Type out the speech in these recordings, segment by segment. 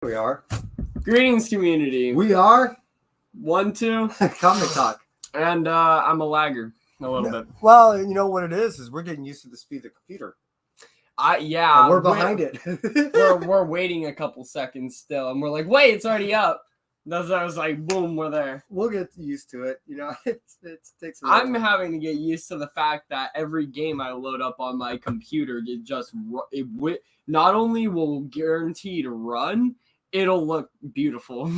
We are. Greetings, community. We are 1, 2, Comic Talk. and I'm a lagger a little bit. Well, you know what it is we're getting used to the speed of the computer. Yeah, And we're behind it. we're waiting a couple seconds still, and we're like, wait, it's already up. That's I was like, boom, we're there. We'll get used to it. You know, it takes. I'm having to get used to the fact that every game I load up on my computer, not only will guarantee to run, it'll look beautiful.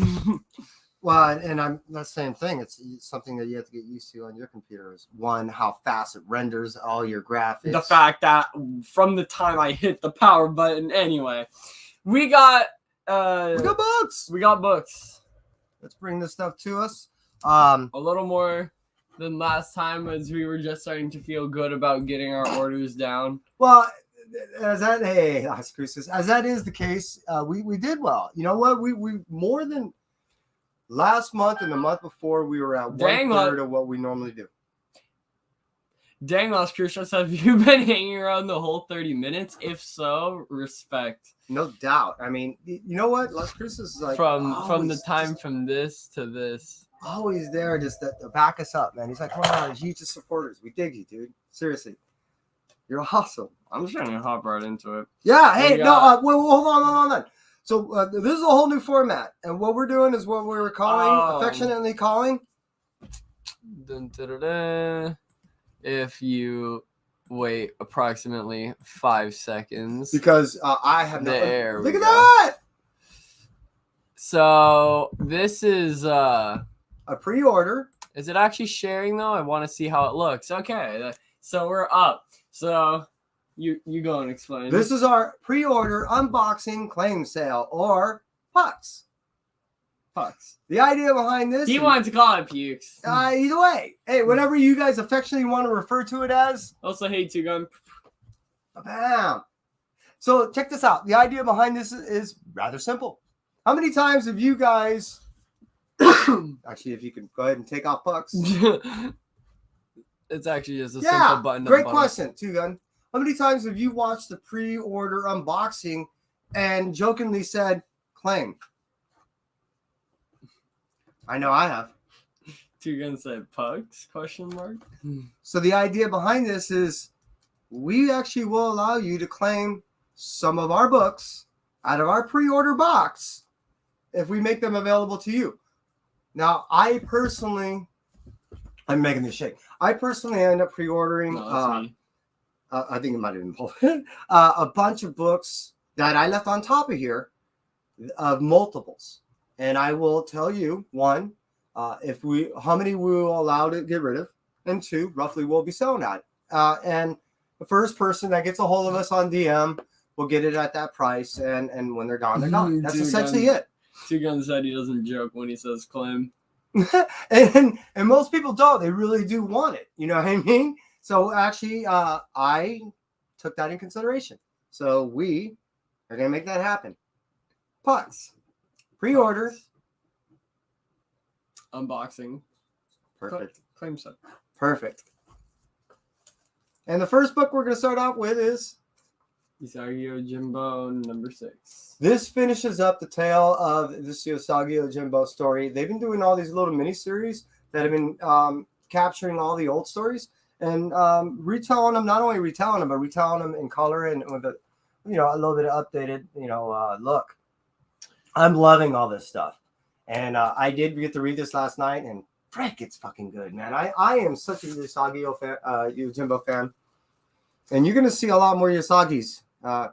Well, and I'm the same thing. It's something that you have to get used to on your computer. Is one, how fast it renders all your graphics. The fact that from the time I hit the power button, anyway, we got books. We got books. Let's bring this stuff to us. A little more than last time, as we were just starting to feel good about getting our orders down. Well, as that is the case, we did well. You know what? We more than last month and the month before, we were at 1/3 of what we normally do. Dang, Las Cruces, have you been hanging around the whole 30 minutes? If so, respect. No doubt. I mean, you know what? Las Cruces is like from the time from this to this. Always there just to back us up, man. He's like one of our hugest supporters. We dig you, dude. Seriously. You're awesome. I'm just trying to hop right into it. Yeah. Hey, no, hold on. So this is a whole new format. And what we're doing is what we're affectionately calling. Dun, da, da, da. If you wait approximately 5 seconds. Because I have there. Look at that! So this is a pre-order. Is it actually sharing though? I want to see how it looks. Okay. So we're up. So you go and explain. This is our pre-order unboxing claim sale, or PUCs. PUCs. The idea behind this. He wanted to call it pukes. Either way. Hey, whatever you guys affectionately want to refer to it as. Also, hey, Two Gun. Bam. So check this out. The idea behind this is rather simple. How many times have you guys actually, if you can go ahead and take off PUCs. It's actually just a simple button. Great question, Two Gun. How many times have you watched the pre-order unboxing and jokingly said, claim? I know I have. Two Gun said PUCs? Question mark. So the idea behind this is we actually will allow you to claim some of our books out of our pre-order box if we make them available to you. Now, I'm making this shake. I personally end up pre-ordering. I think it might have been both. A bunch of books that I left on top of here of multiples. And I will tell you, one, how many we will allow to get rid of, and two, roughly we'll be selling at. And the first person that gets a hold of us on DM will get it at that price, and when they're gone, they're gone. That's essentially it. Two Gun said he doesn't joke when he says claim. and most people don't. They really do want it. You know what I mean? So actually, I took that in consideration. So we are going to make that happen. PUCs. Pre-order. Unboxing. Perfect. Claim set. Perfect. And the first book we're going to start off with is Usagi Yojimbo number 6. This finishes up the tale of this Usagi Yojimbo story. They've been doing all these little mini-series that have been capturing all the old stories and retelling them, not only retelling them, but retelling them in color and with a little bit of updated, look. I'm loving all this stuff. And I did get to read this last night, and frick, it's fucking good, man. I am such a Usagi Yojimbo fan. And you're going to see a lot more Usagis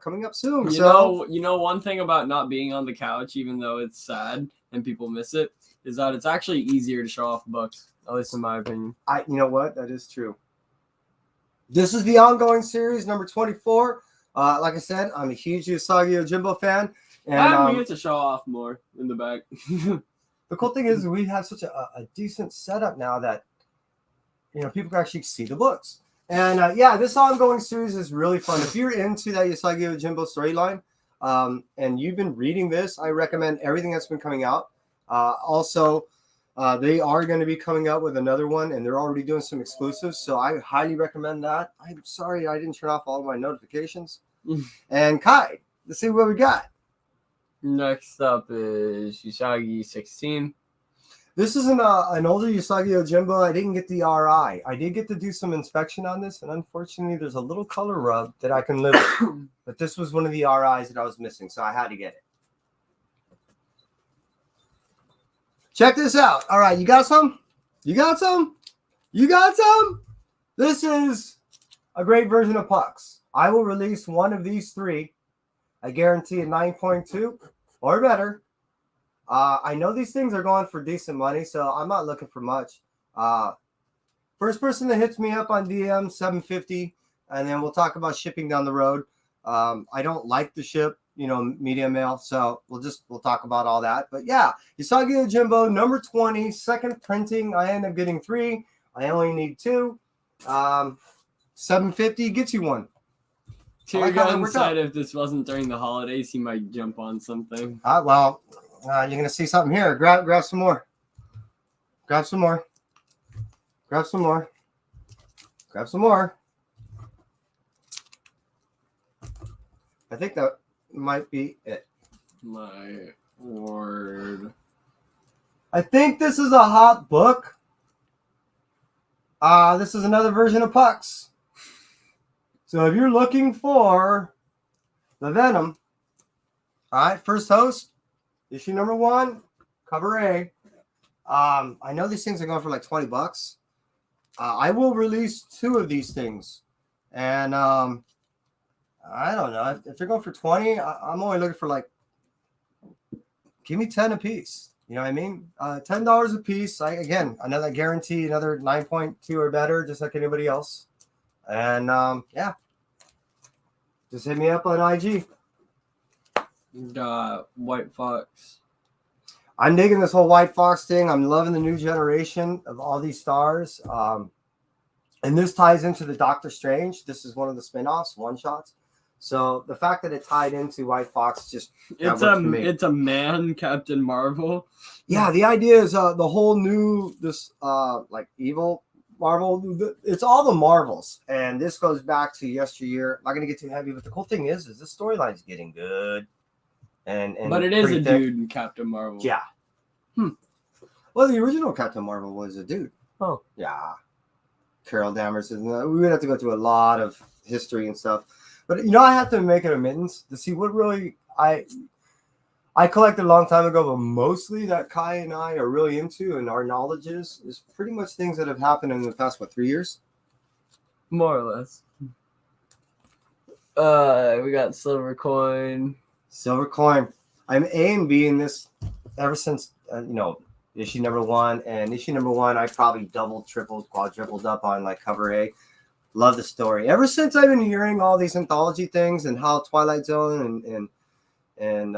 coming up soon. You know, one thing about not being on the couch, even though it's sad and people miss it, is that it's actually easier to show off books, at least in my opinion. You know what? That is true. This is the ongoing series, number 24. Like I said, I'm a huge Usagi Yojimbo fan. And we get to show off more in the back. The cool thing is we have such a decent setup now that, people can actually see the books. And this ongoing series is really fun. If you're into that Usagi Yojimbo storyline and you've been reading this, I recommend everything that's been coming out. Also, they are going to be coming out with another one, and they're already doing some exclusives. So I highly recommend that. I'm sorry I didn't turn off all of my notifications. And Kai, let's see what we got. Next up is Usagi 16. This is an older Usagi Yojimbo. I didn't get the RI. I did get to do some inspection on this, and unfortunately, there's a little color rub that I can live with. But this was one of the RIs that I was missing, so I had to get it. Check this out. All right, you got some? You got some? You got some? This is a great version of Pucks. I will release one of these three. I guarantee a 9.2 or better. I know these things are going for decent money, so I'm not looking for much. First person that hits me up on DM, $750, and then we'll talk about shipping down the road. I don't like to ship, media mail, so we'll talk about all that. But yeah, Usagi Yojimbo, number 20, second printing. I end up getting 3. I only need 2. $750 gets you one. Tyrion said if this wasn't during the holidays, he might jump on something. Well, you're gonna see something here. Grab some more. Grab some more. Grab some more. Grab some more. I think that might be it. My word. I think this is a hot book. This is another version of Pucks. So if you're looking for the Venom, all right, first host, issue number 1, cover A. I know these things are going for like $20. I will release 2 of these things, and I don't know if they're going for 20. I'm only looking for like, give me 10 a piece. You know what I mean? $10 a piece. Another guarantee, another 9.2 or better, just like anybody else. And yeah, just hit me up on IG. White Fox. I'm digging this whole White Fox thing. I'm loving the new generation of all these stars. And this ties into the Doctor Strange. This is one of the spinoffs, one-shots. So the fact that it tied into White Fox just it's a man Captain Marvel. Yeah, the idea is the whole new like evil Marvel. It's all the Marvels, and this goes back to yesteryear. I'm not gonna get too heavy, but the cool thing is this storyline's getting good. And but it is a dude in Captain Marvel. Yeah. Well, the original Captain Marvel was a dude. Oh. Yeah. Carol Danvers. We would have to go through a lot of history and stuff. But, I have to make an admittance to see what really I collected a long time ago, but mostly that Kai and I are really into and our knowledge is pretty much things that have happened in the past, 3 years? More or less. We got Silver Coin. Silver Coin. I'm A and B in this ever since, issue number 1. And issue number 1, I probably doubled, tripled, quadrupled up on like cover A. Love the story. Ever since I've been hearing all these anthology things and how Twilight Zone and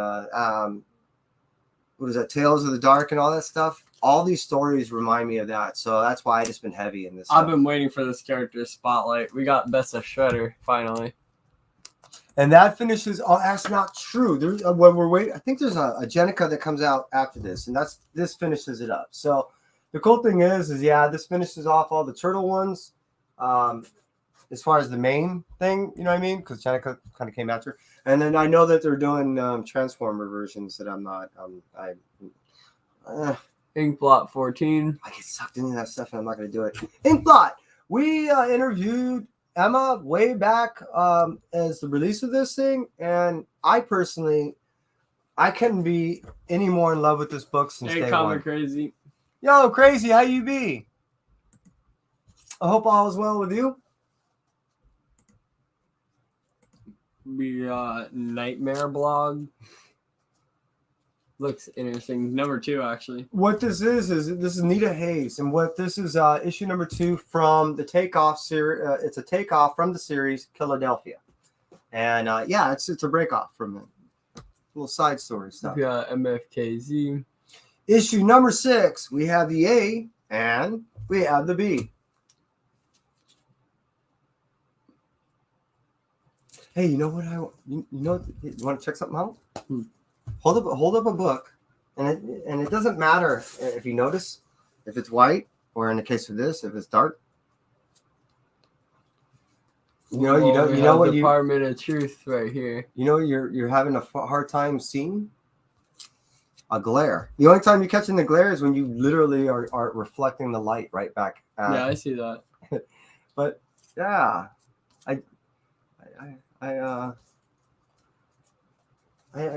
what is that, Tales of the Dark and all that stuff, all these stories remind me of that. So that's why I just been heavy in this. I've been waiting for this character spotlight. We got Bessa Shredder finally. And that finishes. Oh, that's not true. There's when we're waiting. I think there's a Jenica that comes out after this, and this finishes it up. So the cool thing is this finishes off all the turtle ones. As far as the main thing, you know what I mean? Because Jenica kind of came after, and then I know that they're doing Transformer versions that I'm not. Inkblot 14. I get sucked into that stuff, and I'm not going to do it. Inkblot. We interviewed Emma way back as the release of this thing, and I couldn't be any more in love with this book since day one. Crazy. Yo, Crazy, how you be? I hope all is well with you. Nightmare blog. Looks interesting. Number 2, actually. What this is Nita Hayes, and what this is issue number 2 from the Takeoff series. It's a takeoff from the series Philadelphia, and it's a break off from it. Little side story stuff. We got MFKZ. Issue number 6. We have the A and we have the B. Hey, you know what you want to check something out? Hold up a book, and it doesn't matter if you notice if it's white or in the case of this if it's dark. You know what Department of Truth right here. You know you're having a hard time seeing. a glare. The only time you're catching the glare is when you literally are reflecting the light right back. Yeah, I see that. But yeah, I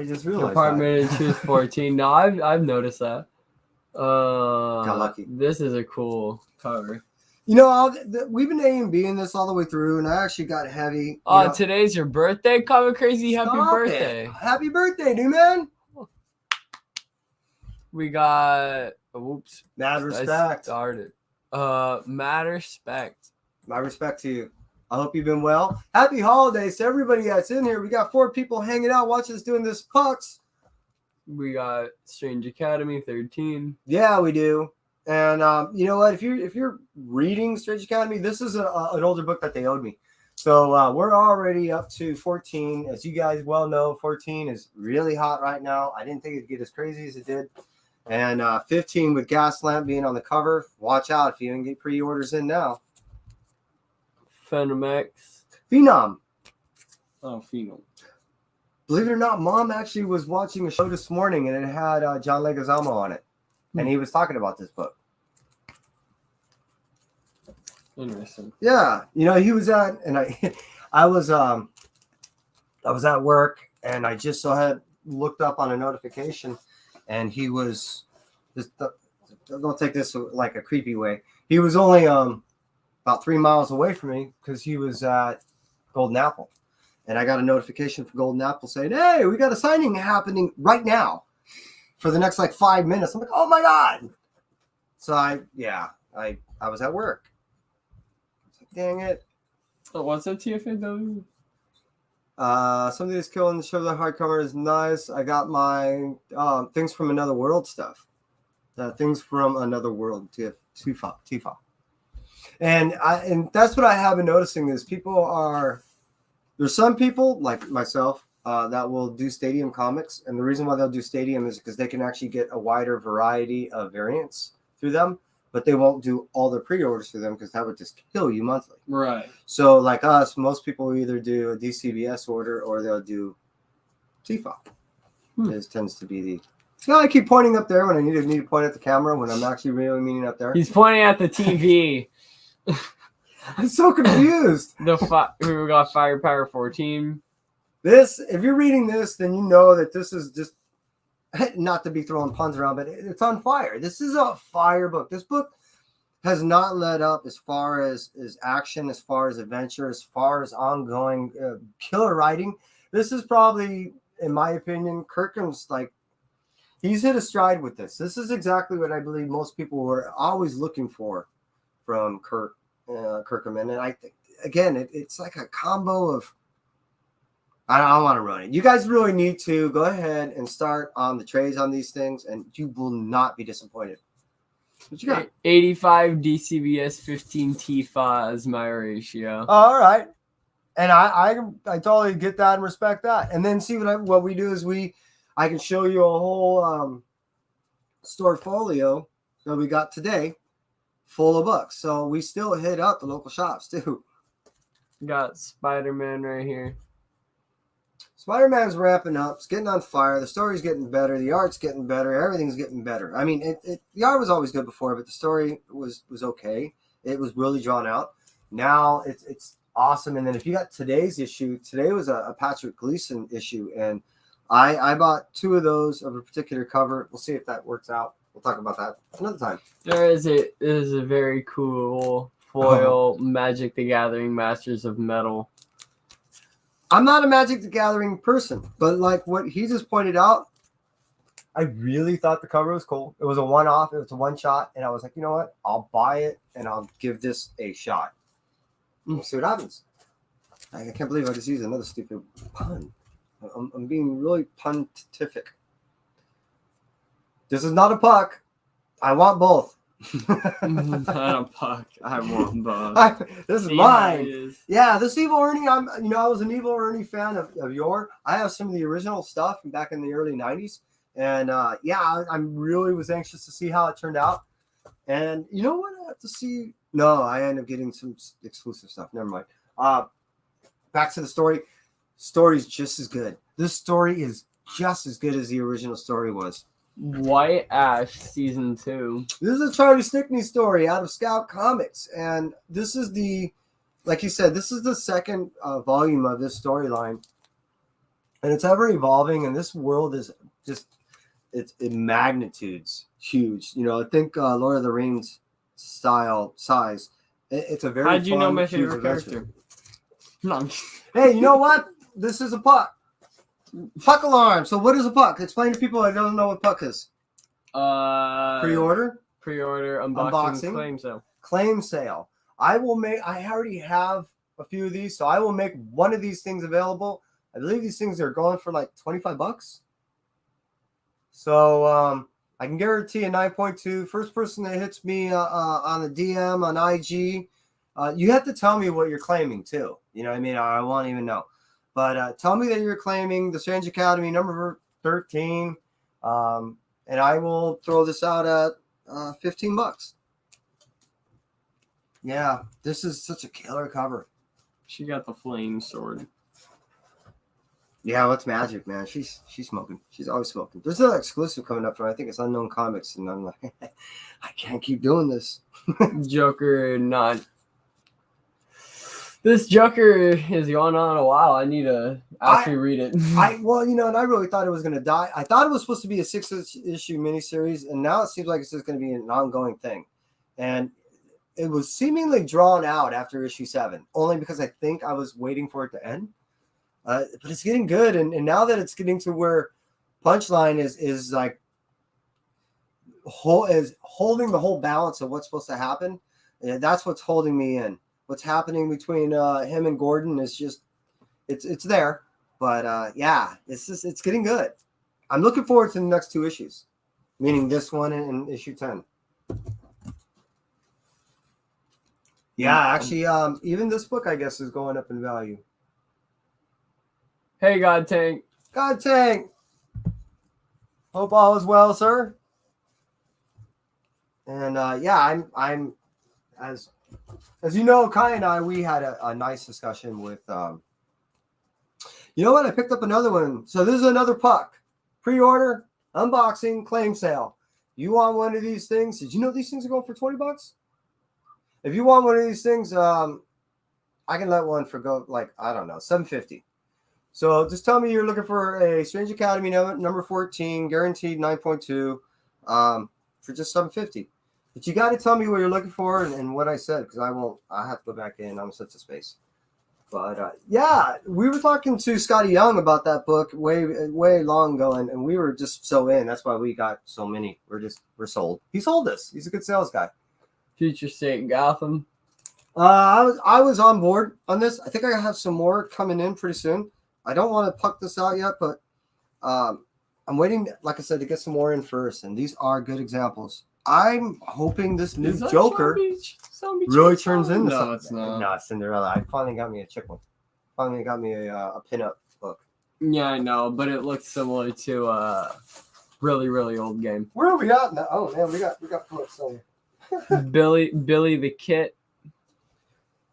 just realized Department that. and choose 14. No, I've noticed that. Got lucky. This is a cool cover. You know, we've been A and B in this all the way through, and I actually got heavy. Oh, today's your birthday, Cover Crazy. Happy Stop birthday. it. Happy birthday, new man. We got whoops. Mad respect. Started. Mad respect. My respect to you. I hope you've been well. Happy holidays to everybody that's in here. We got 4 people hanging out watching us doing this pucks. We got Strange Academy 13. Yeah, we do. And you know what? If you're reading Strange Academy, this is an older book that they owed me. So we're already up to 14. As you guys well know, 14 is really hot right now. I didn't think it'd get as crazy as it did. And 15 with Gaslamp being on the cover. Watch out if you didn't get pre-orders in now. Phenomex. Phenom. Oh, Phenom. Believe it or not, Mom actually was watching a show this morning, and it had John Leguizamo on it. And he was talking about this book. Interesting. Yeah, you know, he was at, and I was at work, and I just had looked up on a notification, and he was just don't take this like a creepy way. He was only about 3 miles away from me because he was at Golden Apple, and I got a notification from Golden Apple saying, "Hey, we got a signing happening right now for the next like 5 minutes." I'm like, "Oh my god!" So I was at work. Dang it. So what's a TFAW? Somebody that's killing the show. The hardcover is nice. I got my Things from Another World stuff. Things from Another World, Tifa. And that's what I have been noticing is there's some people like myself that will do Stadium comics. And the reason why they'll do Stadium is because they can actually get a wider variety of variants through them. But they won't do all their pre-orders for them because that would just kill you monthly. Right. So like us, most people either do a DCBS order or they'll do Tifa. This tends to be the... See how I keep pointing up there when I need to point at the camera when I'm actually really meaning up there? He's pointing at the TV. I'm so confused. We got Firepower 14. This, if you're reading this, then you know that this is just... Not to be throwing puns around, but it's on fire. This is a fire book. This book has not let up as far as action, as far as adventure, as far as ongoing killer writing. This is probably, in my opinion, Kirkham's like, he's hit a stride with this. This is exactly what I believe most people were always looking for from Kirkham. And I think, again, it's like a combo of, I don't want to run it. You guys really need to go ahead and start on the trades on these things, and you will not be disappointed. What you got? 85 DCBS, 15 Tifa is my ratio. All right. And I totally get that and respect that. And then see what we do is I can show you a whole storefolio that we got today full of books. So we still hit up the local shops too. Got Spider-Man right here. Spider-Man's ramping up. It's getting on fire. The story's getting better. The art's getting better. Everything's getting better. I mean, the art was always good before, but the story was okay. It was really drawn out. Now it's awesome. And then if you got today's issue, today was a Patrick Gleason issue, and I bought 2 of those of a particular cover. We'll see if that works out. We'll talk about that another time. There is a very cool foil Magic the Gathering Masters of Metal. I'm not a Magic the Gathering person, but like what he just pointed out, I really thought the cover was cool. It was a one-off. It was a one-shot, and I was like, you know what? I'll buy it, and I'll give this a shot. We'll see what happens. I can't believe I just used another stupid pun. I'm being really pontific. This is not a puck. I want both. Not a puck. I want both. This is mine. Yeah, this Evil Ernie. I was an Evil Ernie fan of yore. I have some of the original stuff from back in the early '90s, and I really was anxious to see how it turned out. And you know what? I have to see. No, I ended up getting some exclusive stuff. Never mind. Back to the story. Story's just as good. This story is just as good as the original story was. White Ash season 2. This is a Charlie Stickney story out of Scout Comics, and this is the, like you said, this is the second volume of this storyline, and it's ever evolving. And this world is just it's in magnitudes huge. You know, I think Lord of the Rings size. It's a very. How'd you know fun, my huge favorite adventure. character? No, I'm just- Hey, you know what? This is a puck. Puck alarm. So what is a puck? Explain to people that don't know what puck is. Pre-order, unboxing, claim sale. I already have a few of these, so I will make one of these things available. I believe these things are going for like $25. So I can guarantee a 9.2. First person that hits me on a DM on IG, you have to tell me what you're claiming too. You know what I mean? I won't even know. But tell me that you're claiming the Strange Academy number 13, and I will throw this out at $15. Yeah, this is such a killer cover. She got the flame sword. Yeah, what's magic, man? She's smoking. She's always smoking. There's an exclusive coming up from I think it's Unknown Comics, and I'm like, I can't keep doing this. Joker not. This Joker is going on a while. I need to actually read it. Well, you know, and I really thought it was going to die. I thought it was supposed to be a 6-issue miniseries, and now it seems like it's just going to be an ongoing thing. And it was seemingly drawn out after issue 7, only because I think I was waiting for it to end. But it's getting good, and now that it's getting to where Punchline is like holding the whole balance of what's supposed to happen, that's what's holding me in. What's happening between him and Gordon is just it's there, but yeah, it's getting good. I'm looking forward to the next 2 issues, meaning this one and issue 10. Yeah, actually, even this book I guess is going up in value. Hey, God Tank. God Tank. Hope all is well, sir. And yeah, I'm as you know, Kai and I, we had a nice discussion with, you know what? I picked up another one. So this is another puck. Pre-order, unboxing, claim sale. You want one of these things? Did you know these things are going for $20? If you want one of these things, I can let one for go like, I don't know, $7.50. So just tell me you're looking for a Strange Academy number 14, guaranteed 9.2, for just $7.50. But you got to tell me what you're looking for and what I said, because I have to go back in. I'm such a space. But yeah, we were talking to Scotty Young about that book way long ago, and we were just so in. That's why we got so many. We're sold. He sold us. He's a good sales guy. Future State Gotham. I was on board on this. I think I have some more coming in pretty soon. I don't want to puck this out yet, but I'm waiting, like I said, to get some more in first. And these are good examples. I'm hoping this new Joker really turns into something. No, it's not. No, it's Cinderella. I finally got me a chick one. Finally got me a pinup book. Yeah, I know, but it looks similar to a really, really old game. Where are we at now? Oh man, we got pinups on here. Billy the Kit.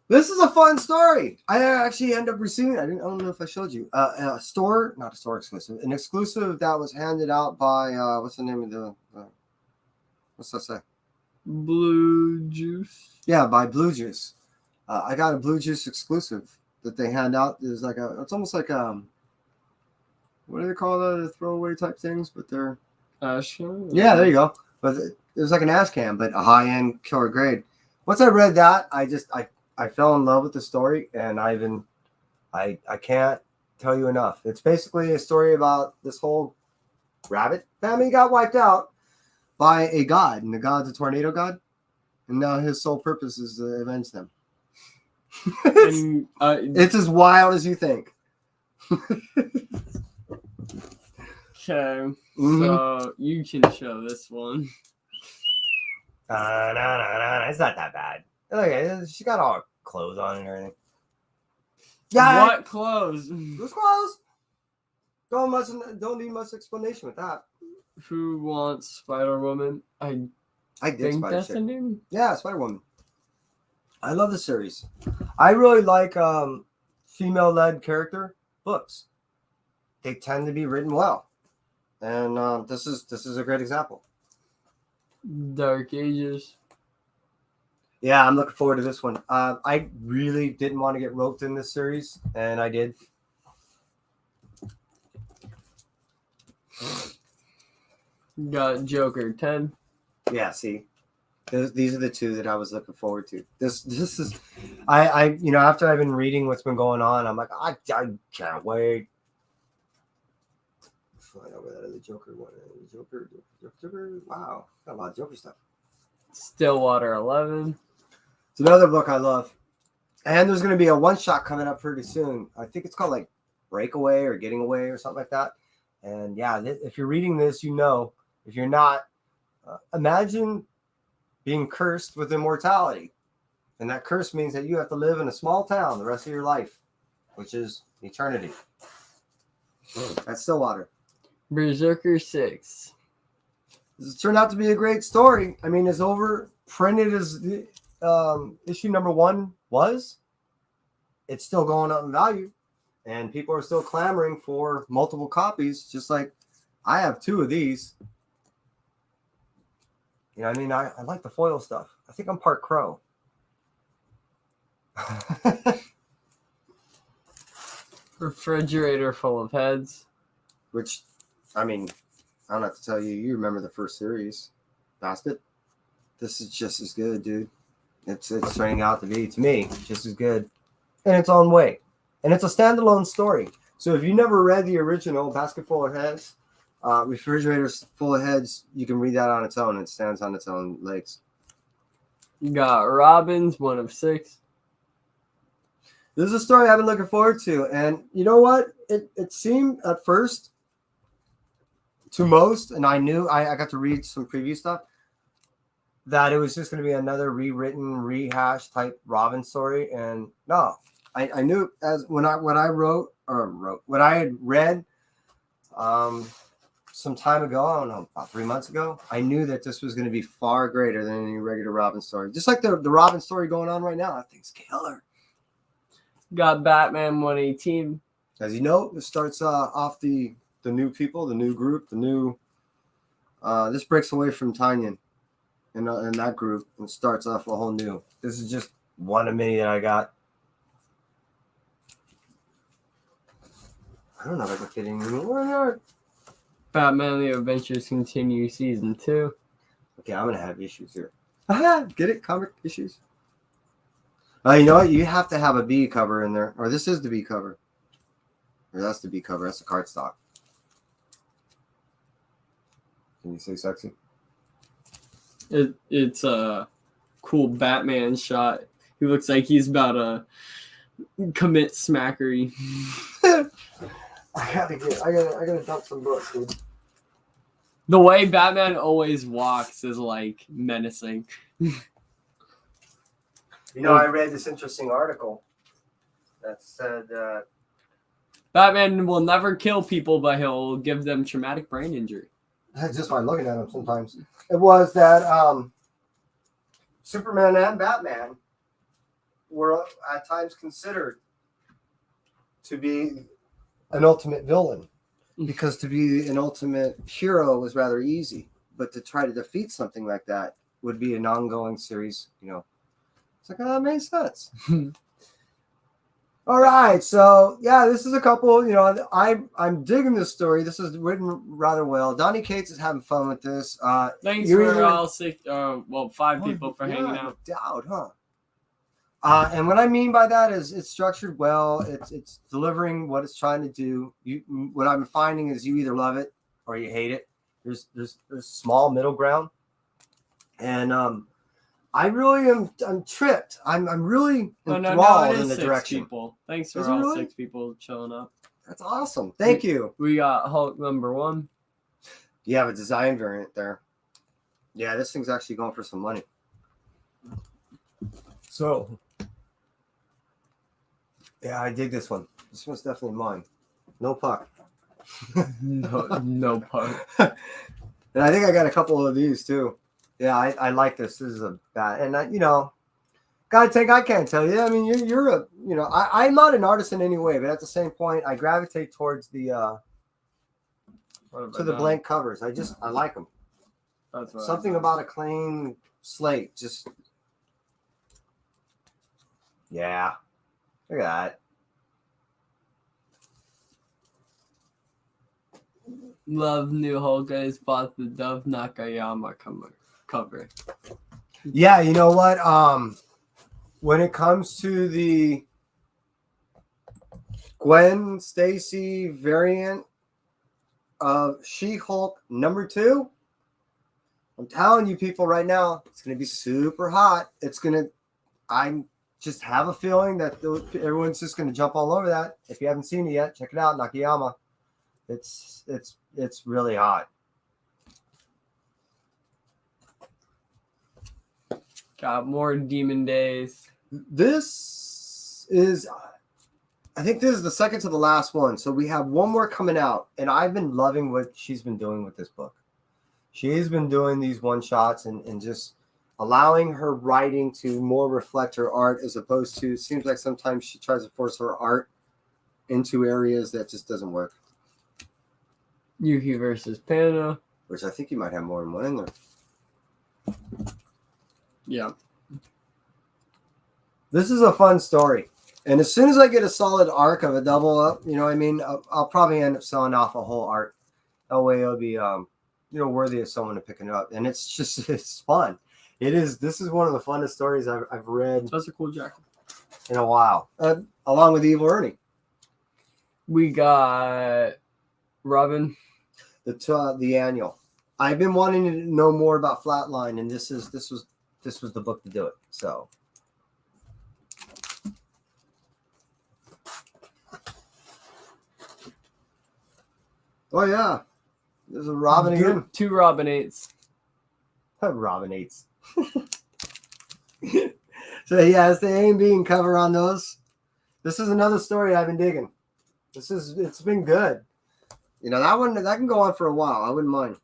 This is a fun story. I actually ended up receiving. I don't know if I showed you. Not a store exclusive. An exclusive that was handed out by what's the name of the what's that say? Blue Juice. Yeah, by Blue Juice. I got a Blue Juice exclusive that they hand out. There's like it's almost like what do they call that? The throwaway type things, but they're yeah, there you go. But it was like an ash can, but a high end killer grade. Once I read that, I fell in love with the story, and I can't tell you enough. It's basically a story about this whole rabbit family got wiped out by a god, and the god's a tornado god, and now his sole purpose is to avenge them. It's as wild as you think. Okay, so you can show this one. No, it's not that bad. Okay, she got all her clothes on and everything. Yeah. What clothes? Those clothes. Don't need much explanation with that. Who wants Spider-Woman? I did think Spider that's Chick. the name. Yeah, Spider-Woman. I love the series. I really like female-led character books. They tend to be written well. And this is a great example. Dark Ages. Yeah, I'm looking forward to this one. I really didn't want to get roped in this series, and I did. Got Joker 10. Yeah, see, these are the two that I was looking forward to. This is, I after I've been reading what's been going on, I'm like, I can't wait. Find out where that other Joker one is. Joker. Wow, got a lot of Joker stuff. Stillwater 11. It's another book I love. And there's going to be a one-shot coming up pretty soon. I think it's called like Breakaway or Getting Away or something like that. And yeah, if you're reading this, you know. If you're not, imagine being cursed with immortality. And that curse means that you have to live in a small town the rest of your life, which is eternity. That's Stillwater. Berserker 6. This turned out to be a great story. I mean, as overprinted as issue number 1 was, it's still going up in value. And people are still clamoring for multiple copies, just like I have 2 of these. You know, I mean, I like the foil stuff. I think I'm part crow. Refrigerator full of heads. Which, I mean, I don't have to tell you, you remember the first series, Basket. This is just as good, dude. It's turning out to be, to me, just as good in its own way. And it's a standalone story. So if you never read the original Basket Full of Heads, Refrigerators Full of Heads, you can read that on its own. It stands on its own legs. You got Robins, 1 of 6. This is a story I've been looking forward to. And you know what? It seemed at first to most, and I knew I got to read some preview stuff, that it was just going to be another rewritten, rehashed type Robin story. And no, I knew as what I had read some time ago, I don't know, about 3 months ago, I knew that this was going to be far greater than any regular Robin story. Just like the Robin story going on right now. That thing's killer. Got Batman 118. As you know, this starts off the new people, the new group, the new. This breaks away from Tanyan in that group and starts off a whole new. This is just one of many that I got. I don't know if I can fit in anymore. Batman The Adventures Continue Season 2. Okay, I'm gonna have issues here. Get it? Comic issues. You know what? You have to have a B cover in there, or this is the B cover, or that's the B cover. That's the cardstock. Can you say sexy? It's a cool Batman shot. He looks like he's about to commit smackery. I gotta dump some books, dude. The way Batman always walks is like menacing. You know, I read this interesting article that said Batman will never kill people, but he'll give them traumatic brain injury. just by looking at them sometimes. It was that Superman and Batman were at times considered to be an ultimate villain, because to be an ultimate hero was rather easy, but to try to defeat something like that would be an ongoing series. You know, it's like, oh, that makes sense. All right, so yeah, this is a couple. You know, I'm digging this story. This is written rather well. Donnie Cates is having fun with this. Thanks for all 6, 5 people for hanging out. No doubt, huh? And what I mean by that is it's structured well. It's delivering what it's trying to do. What I'm finding is you either love it or you hate it. There's small middle ground, and I really I'm tripped. I'm really enthralled in the direction. People. Thanks for all really? 6 people showing up. That's awesome. Thank you. We got Hulk #1. You have a design variant there. Yeah, this thing's actually going for some money. So, yeah, I dig this one. This one's definitely mine. No puck. no puck. And I think I got a couple of these too. Yeah, I like this. This is a bad, and I can't tell you. I mean, you're a, I'm not an artist in any way, but at the same point, I gravitate towards the What have to I the done? blank covers. I like them. That's what Something about a clean slate. Just yeah. Look at that. Love New Hulk. I just bought the Dove Nakayama cover. Yeah, you know what? When it comes to the Gwen Stacy variant of She-Hulk #2, I'm telling you people right now, it's gonna be super hot. I just have a feeling that everyone's just gonna jump all over that. If you haven't seen it yet, check it out, Nakayama. It's really hot. Got more Demon Days. This is, I think this is the second to the last one. So we have one more coming out, and I've been loving what she's been doing with this book. She's been doing these one shots and just allowing her writing to more reflect her art, as opposed to, it seems like sometimes she tries to force her art into areas that just doesn't work. Yuki versus Panda. Which I think you might have more than one in there. Yeah. This is a fun story. And as soon as I get a solid arc of a double up, you know what I mean? I'll probably end up selling off a whole arc. That way it'll be, worthy of someone to pick it up. And it's fun. It is. This is one of the funnest stories I've read That's a cool jacket. in a while. Along with Evil Ernie. We got Robin. The annual. I've been wanting to know more about Flatline, and this was the book to do it. So oh yeah. There's a Robin again. Two Robin 8s. Robin 8s. So yeah, it's the A and B and cover on those. This is another story I've been digging. It's been good. You know, that can go on for a while. I wouldn't mind.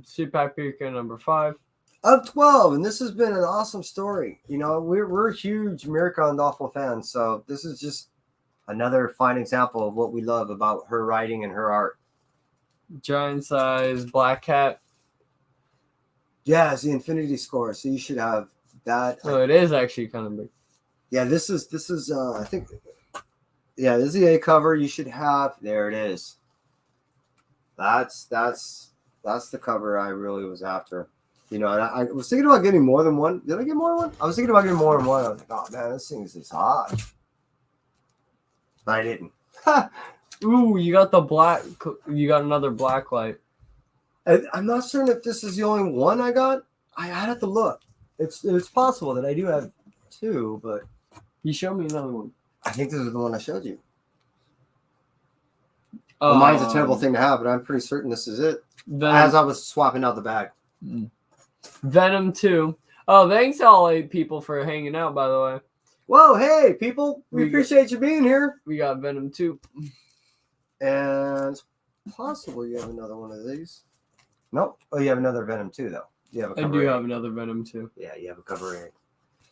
Sweet Paprika #5. Of 12, and this has been an awesome story. You know, we're huge Mirka and Awful fans, so this is just another fine example of what we love about her writing and her art. Giant size Black Cat. Yeah, it's the Infinity Score, so you should have that. Oh, it is actually kind of big. Yeah, this is I think, yeah, this is the A cover. You should have, there it is. That's the cover I really was after. You know, and I was thinking about getting more than one. Did I get more than one? I was thinking about getting more than one. I was like, oh man, this thing is hot. But I didn't. Ooh, you got the black. You got another black light. I'm not certain if this is the only one I got. I'd have to look. It's possible that I do have two, but You showed me another one. I think this is the one I showed you. Well, mine's a terrible thing to have, but I'm pretty certain this is it. As I was swapping out the bag. Venom 2. Oh, thanks all 8 people for hanging out, by the way. Whoa, hey, people. We appreciate you being here. We got Venom 2. And it's possible you have another one of these. Nope. Oh, you have another Venom 2, though. You have a cover I do A. have another Venom 2. Yeah, you have a cover A.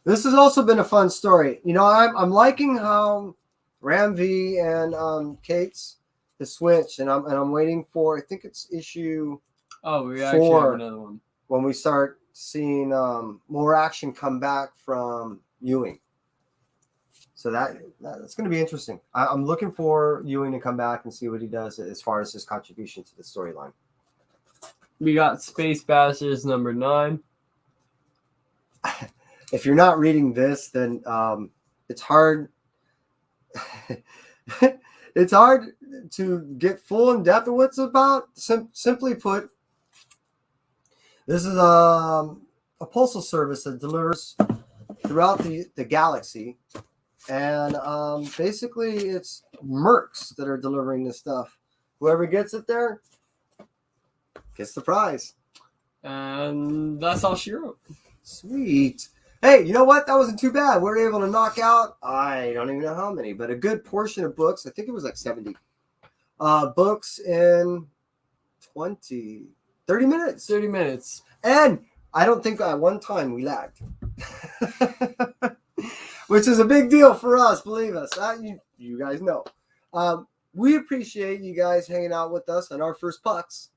This has also been a fun story. You know, I'm liking how Ram V and Kate's the switch, and I'm waiting for, I think it's issue Oh, we actually 4 have another one. when we start seeing more action come back from Ewing. So that's going to be interesting. I'm looking for Ewing to come back and see what he does as far as his contribution to the storyline. We got Space Bastards #9. If you're not reading this, then it's hard. It's hard to get full in depth of what it's about. Simply put, this is a postal service that delivers throughout the galaxy, and basically it's mercs that are delivering this stuff. Whoever gets it there gets the prize. And that's all she wrote. Sweet. Hey, you know what? That wasn't too bad. We were able to knock out, I don't even know how many, but a good portion of books. I think it was like 70 books in 30 minutes. 30 minutes. And I don't think at one time we lagged. Which is a big deal for us, believe us. You guys know. we appreciate you guys hanging out with us on our first pucks.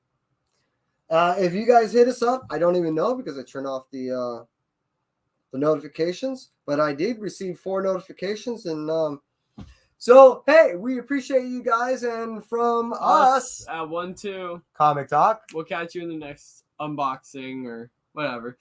If you guys hit us up, I don't even know because I turned off the notifications, but I did receive 4 notifications, and so hey, we appreciate you guys, and from us at 1-2 Comic Talk. we'll catch you in the next unboxing or whatever.